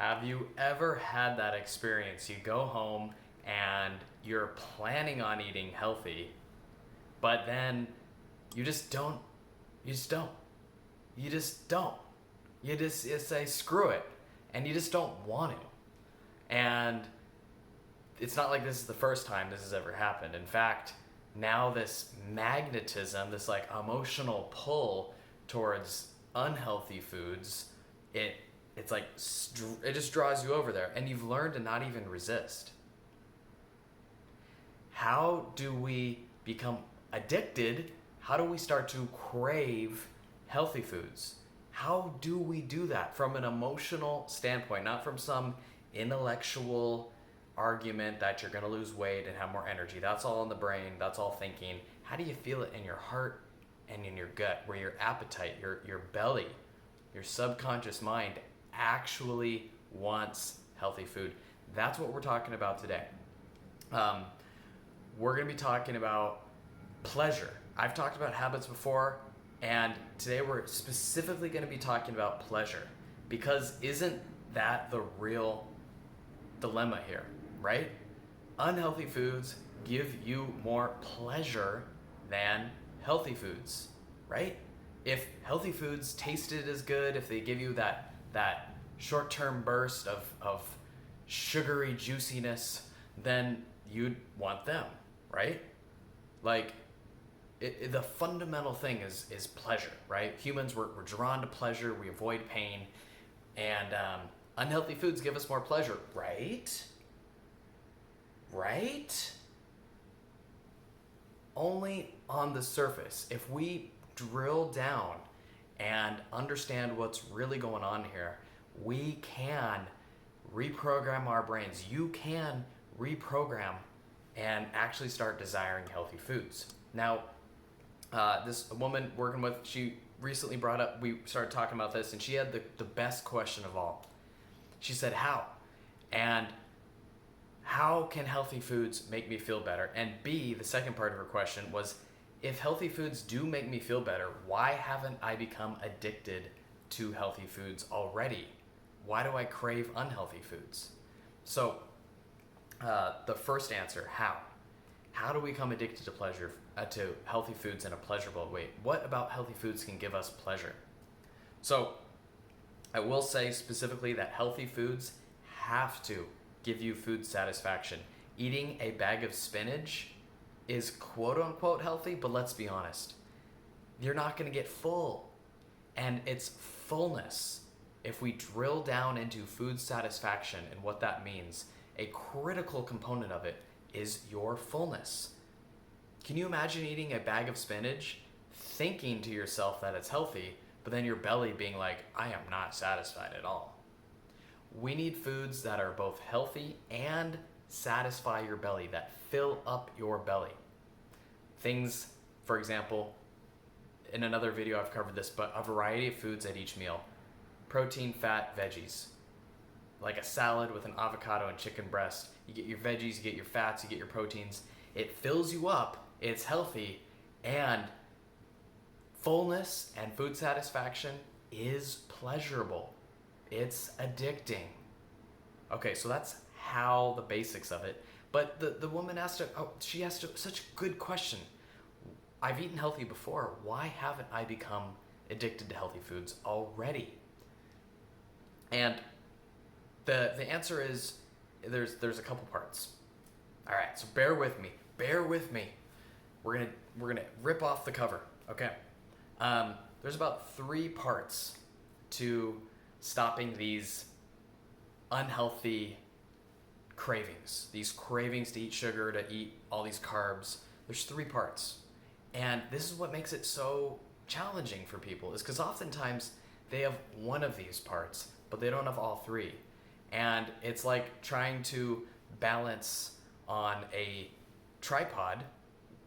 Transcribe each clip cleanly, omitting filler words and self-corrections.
Have you ever had that experience? You go home and you're planning on eating healthy, but then you just don't. You just don't. You just don't. You say screw it, and you just don't want to. And it's not like this is the first time this has ever happened. In fact, now this magnetism, this like emotional pull towards unhealthy foods, it's like it just draws you over there, and you've learned to not even resist. How do we become addicted? How do we start to crave healthy foods? How do we do that from an emotional standpoint, not from some intellectual argument that you're going to lose weight and have more energy? That's all in the brain, that's all thinking. How do you feel it in your heart and in your gut, where your appetite, your belly, your subconscious mind actually wants healthy food? That's what we're talking about today. We're going to be talking about pleasure. I've talked about habits before, and today we're specifically going to be talking about pleasure, because isn't that the real dilemma here, right? Unhealthy foods give you more pleasure than healthy foods, right? If healthy foods tasted as good, if they give you that short-term burst of sugary juiciness, then you'd want them, right? Like, the fundamental thing is pleasure, right? Humans, we're drawn to pleasure, we avoid pain, and unhealthy foods give us more pleasure, right? Right? Only on the surface. If we drill down and understand what's really going on here, we can reprogram our brains. You can reprogram and actually start desiring healthy foods. Now, this woman working with, she recently brought up, we started talking about this, and she had the best question of all. She said, how? And how can healthy foods make me feel better? And B, the second part of her question was, if healthy foods do make me feel better, why haven't I become addicted to healthy foods already? Why do I crave unhealthy foods? So, the first answer, how? How do we become addicted to pleasure, to healthy foods in a pleasurable way? What about healthy foods can give us pleasure? So, I will say specifically that healthy foods have to give you food satisfaction. Eating a bag of spinach is quote unquote healthy, but let's be honest, you're not going to get full. And it's fullness. If we drill down into food satisfaction and what that means, a critical component of it is your fullness. Can you imagine eating a bag of spinach, thinking to yourself that it's healthy, but then your belly being like, I am not satisfied at all? We need foods that are both healthy and satisfy your belly, that fill up your belly. Things, for example, in another video I've covered this, but a variety of foods at each meal. Protein, fat, veggies. Like a salad with an avocado and chicken breast. You get your veggies, you get your fats, you get your proteins. It fills you up, it's healthy, and fullness and food satisfaction is pleasurable. It's addicting. Okay, so that's how the basics of it. But the woman asked such a good question. I've eaten healthy before. Why haven't I become addicted to healthy foods already? And the answer is there's a couple parts. All right, so bear with me. We're gonna rip off the cover. Okay. There's about 3 parts to stopping these unhealthy cravings. These cravings to eat sugar, to eat all these carbs. There's 3 parts. And this is what makes it so challenging for people, is because oftentimes they have one of these parts, but they don't have all 3. And it's like trying to balance on a tripod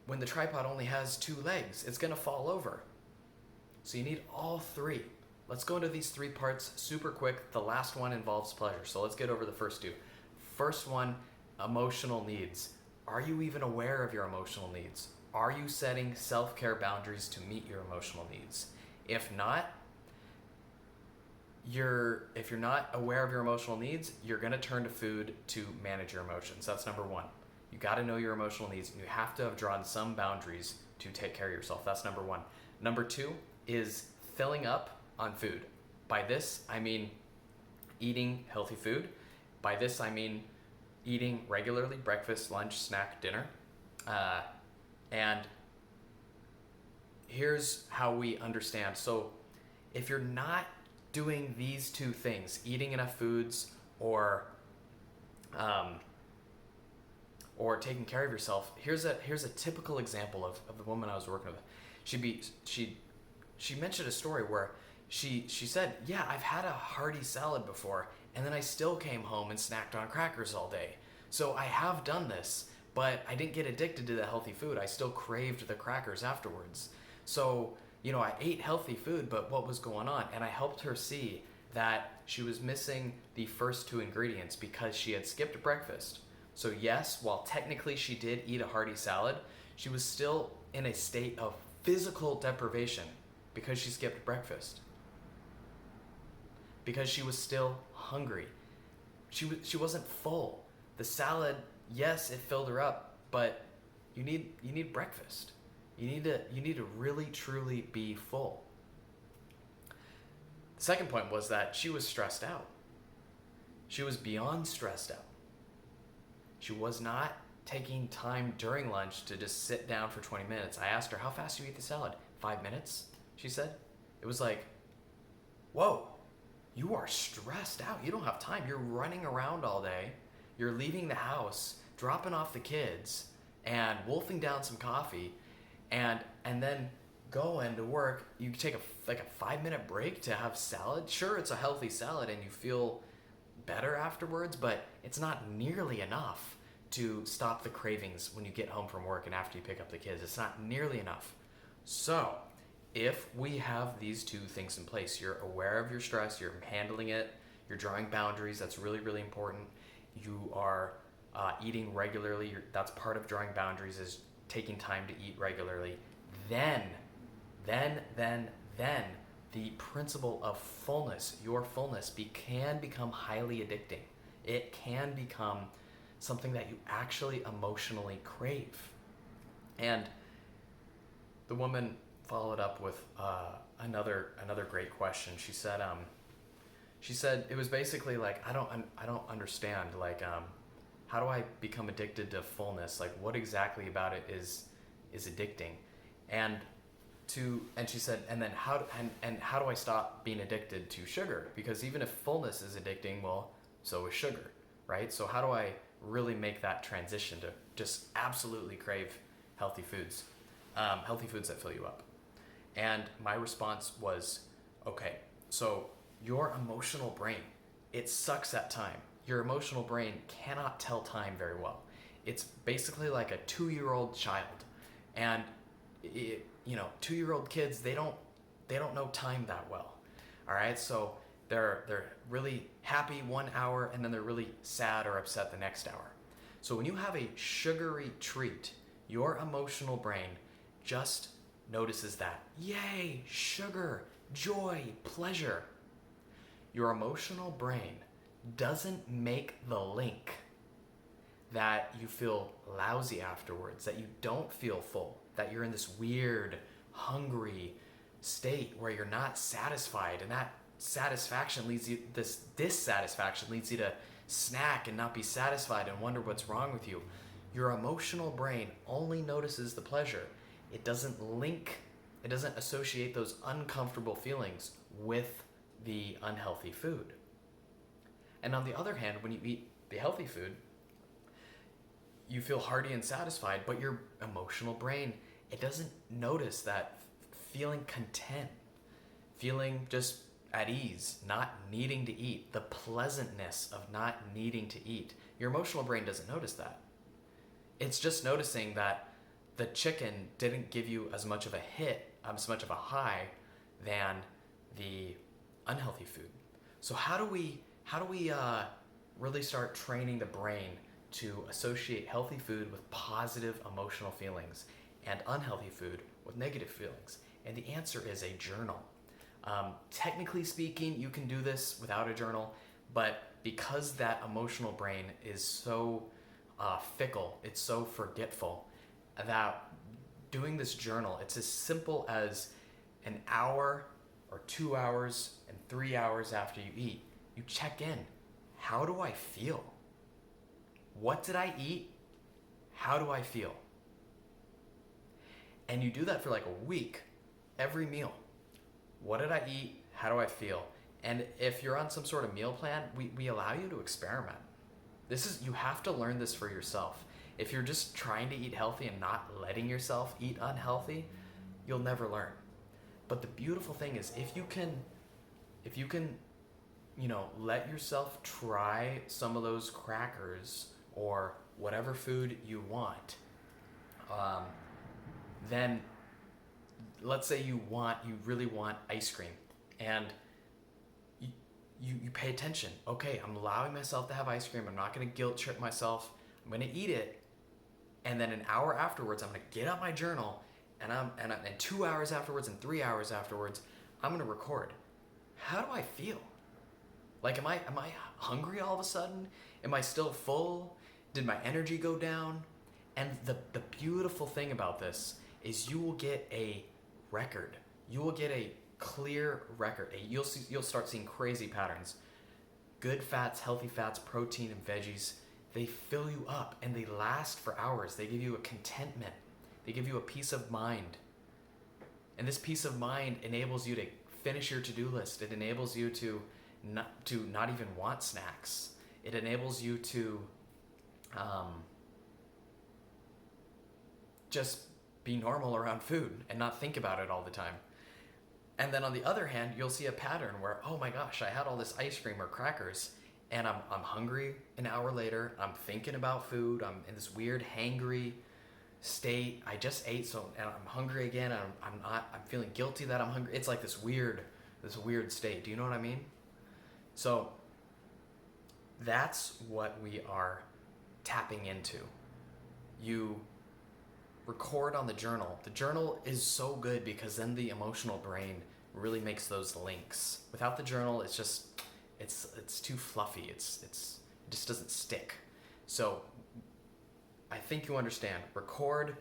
when the tripod only has 2 legs. It's going to fall over. So you need all 3. Let's go into these 3 parts super quick. The last one involves pleasure. So let's get over the first 2. First one, emotional needs. Are you even aware of your emotional needs? Are you setting self-care boundaries to meet your emotional needs? If not, if you're not aware of your emotional needs, you're going to turn to food to manage your emotions. That's number one. You got to know your emotional needs, and you have to have drawn some boundaries to take care of yourself. That's number one. Number two is filling up on food. By this, I mean eating healthy food. By this, I mean eating regularly, breakfast, lunch, snack, dinner. And here's how we understand. So if you're not doing these two things, eating enough foods or taking care of yourself, here's a typical example of the woman I was working with. She mentioned a story where she said, yeah, I've had a hearty salad before, and then I still came home and snacked on crackers all day. So I have done this, but I didn't get addicted to the healthy food. I still craved the crackers afterwards. So, I ate healthy food, but what was going on? And I helped her see that she was missing the first two ingredients because she had skipped breakfast. So yes, while technically she did eat a hearty salad, she was still in a state of physical deprivation because she skipped breakfast. Because she was still hungry. She wasn't full. The salad, yes, it filled her up, but you need breakfast. You need to really truly be full. The second point was that she was stressed out. She was beyond stressed out. She was not taking time during lunch to just sit down for 20 minutes. I asked her, how fast do you eat the salad? 5 minutes, she said. It was like, whoa, you are stressed out. You don't have time. You're running around all day. You're leaving the house, dropping off the kids, and wolfing down some coffee, and then going to work. You take a 5-minute break to have salad. Sure, it's a healthy salad and you feel better afterwards, but it's not nearly enough to stop the cravings when you get home from work and after you pick up the kids. It's not nearly enough. So if we have these two things in place, you're aware of your stress, you're handling it, you're drawing boundaries, that's really, really important. You are eating regularly, that's part of drawing boundaries, is taking time to eat regularly. Then the principle of fullness, your fullness, can become highly addicting. It can become something that you actually emotionally crave. And the woman followed up with another great question. She said it was basically like, I don't understand, like how do I become addicted to fullness? Like, what exactly about it is addicting? And she said, and then how do I stop being addicted to sugar? Because even if fullness is addicting, well, so is sugar, right? So how do I really make that transition to just absolutely crave healthy foods that fill you up? And my response was, okay, so your emotional brain, it sucks at time. Your emotional brain cannot tell time very well. It's basically like a 2-year-old child. And 2-year-old kids, they don't know time that well. All right, so they're really happy 1 hour and then they're really sad or upset the next hour. So when you have a sugary treat, your emotional brain just notices that. Yay, sugar, joy, pleasure. Your emotional brain doesn't make the link that you feel lousy afterwards, that you don't feel full, that you're in this weird, hungry state where you're not satisfied, and that satisfaction leads you, this dissatisfaction leads you to snack and not be satisfied and wonder what's wrong with you. Your emotional brain only notices the pleasure. It doesn't associate those uncomfortable feelings with the unhealthy food. And on the other hand, when you eat the healthy food, you feel hearty and satisfied, but your emotional brain, it doesn't notice that feeling content, feeling just at ease, not needing to eat, the pleasantness of not needing to eat. Your emotional brain doesn't notice that. It's just noticing that the chicken didn't give you as much of a hit, as much of a high than the unhealthy food. So how do we really start training the brain to associate healthy food with positive emotional feelings and unhealthy food with negative feelings? And the answer is a journal. Technically speaking, you can do this without a journal, but because that emotional brain is so fickle, it's so forgetful, that doing this journal, it's as simple as an hour or 2 hours and 3 hours after you eat, you check in. How do I feel? What did I eat? How do I feel? And you do that for like a week, every meal. What did I eat? How do I feel? And if you're on some sort of meal plan, we allow you to experiment. You have to learn this for yourself. If you're just trying to eat healthy and not letting yourself eat unhealthy, you'll never learn. But the beautiful thing is if you can, let yourself try some of those crackers or whatever food you want, then let's say you really want ice cream, and you pay attention. Okay, I'm allowing myself to have ice cream. I'm not going to guilt trip myself. I'm going to eat it, and then an hour afterwards, I'm going to get out my journal, and 2 hours afterwards and 3 hours afterwards, I'm going to record. How do I feel? Like, am I hungry all of a sudden? Am I still full? Did my energy go down? And the beautiful thing about this is you will get a record. You will get a clear record. You'll start seeing crazy patterns. Good fats, healthy fats, protein, and veggies, they fill you up and they last for hours. They give you a contentment. They give you a peace of mind. And this peace of mind enables you to finish your to-do list. It enables you to not even want snacks. It enables you to just be normal around food and not think about it all the time. And then on the other hand, you'll see a pattern where, oh my gosh, I had all this ice cream or crackers, and I'm hungry an hour later. I'm thinking about food. I'm in this weird hangry state. I just ate, and I'm hungry again. I'm feeling guilty that I'm hungry. It's like this weird state. Do you know what I mean? So that's what we are tapping into. You record on the journal. The journal is so good because then the emotional brain really makes those links. Without the journal, it's too fluffy. It just doesn't stick. So I think you understand. Record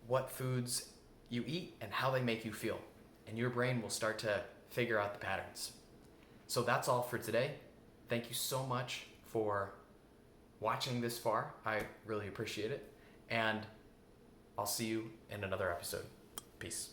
what foods you eat and how they make you feel, and your brain will start to figure out the patterns. So that's all for today. Thank you so much for watching this far. I really appreciate it. And I'll see you in another episode. Peace.